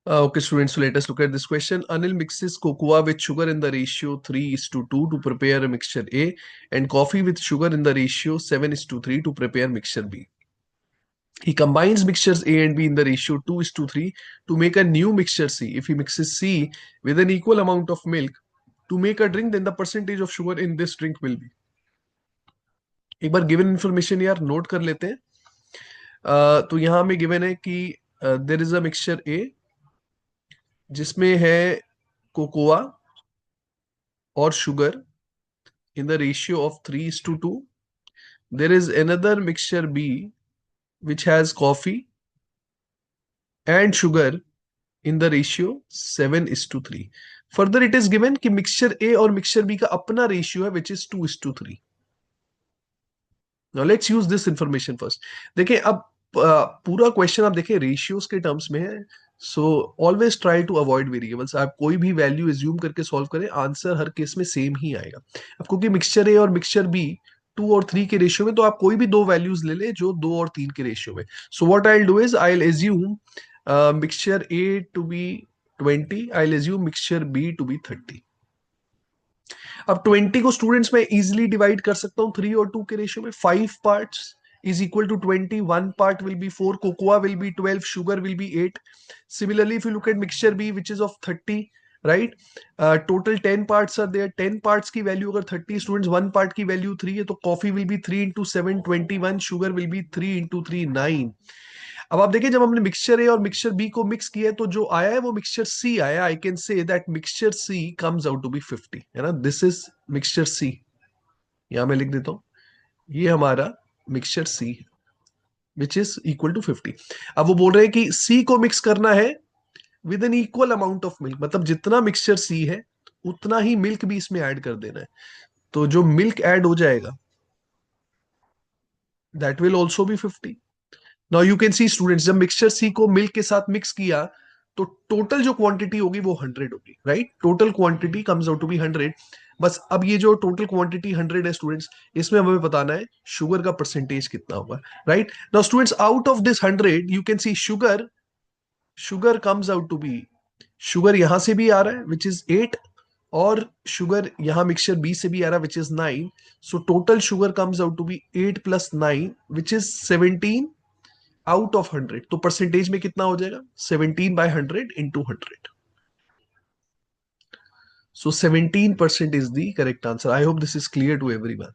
Okay, students, so let us look at this question. Anil mixes cocoa with sugar in the ratio 3:2 to prepare a mixture A, and coffee with sugar in the ratio 7:3 to prepare mixture B. He combines mixtures A and B in the ratio 2:3 to make a new mixture C. If he mixes C with an equal amount of milk to make a drink, then the percentage of sugar in this drink will be. एक बार given information यार note कर लेते हैं. तो यहाँ हमें given है कि देर इज अ मिक्सचर ए जिसमें है कोकोआ और sugar in the ratio of 3:2. There is another mixture B which has coffee and sugar in the ratio 7:3. Further, it is given कि mixture A और mixture B का अपना ratio है which is 2:3. Now let's use this information first. देखिए अब पूरा question आप देखिए रेशियोज के टर्म्स में है. So always try to avoid variables. आप कोई भी वैल्यू एज्यूम करके सॉल्व करें, आंसर हर केस में सेम ही आएगा. अब क्योंकि मिक्सचर ए और मिक्सचर बी 2 और 3 के रेशियो में, तो आप कोई भी दो वैल्यूज ले ले जो 2 और 3 के रेशियो में. So what I will do is I will assume mixture A to be 20, I will assume mixture B to be 30. अब 20 को स्टूडेंट्स में इजीली डिवाइड कर सकता हूं 3 और 2 के रेशियो में. 5 parts is equal to 20. One part will be 4, cocoa will be 12, sugar will be 8. Similarly, if you look at mixture B which is of 30, right, total 10 parts are there. 10 parts की value अगर 30 students, 1 part की value 3 है, तो coffee will be 3 into 7 21, sugar will be 3 into 3 9. अब आप देखिए जब हमने मिक्सचर ए और मिक्सचर बी को मिक्स किया है तो जो आया है वो मिक्सचर सी आया. I can say that mixture C comes out to be 50, है ना. This is mixture C. यहां मैं लिख देता हूं, ये हमारा मिक्सचर सी है विच इज इक्वल टू 50. अब वो बोल रहे हैं कि सी को मिक्स करना है with an equal amount of milk, मतलब जितना मिक्सचर सी है उतना ही मिल्क भी इसमें ऐड कर देना है. तो जो मिल्क ऐड हो जाएगा that will also be 50. Now you can C students, जब मिक्सचर सी को मिल्क के साथ मिक्स किया तो टोटल जो क्वांटिटी होगी वो 100 होगी, right. Total quantity comes out to be 100. बस अब ये जो टोटल क्वांटिटी 100 है स्टूडेंट्स, इसमें हमें बताना है शुगर का परसेंटेज कितना होगा, right. Now students, out of this 100 you can see sugar, sugar comes out to be, sugar यहां से भी आ रहा है विच इज 8, और शुगर यहां मिक्सचर बी से भी आ रहा है which is 9. So total sugar comes out to be 8 + 9 which is 17 out of 100. तो परसेंटेज में कितना हो जाएगा, 17/100 into 100. So 17% is the correct answer. I hope this is clear to everyone.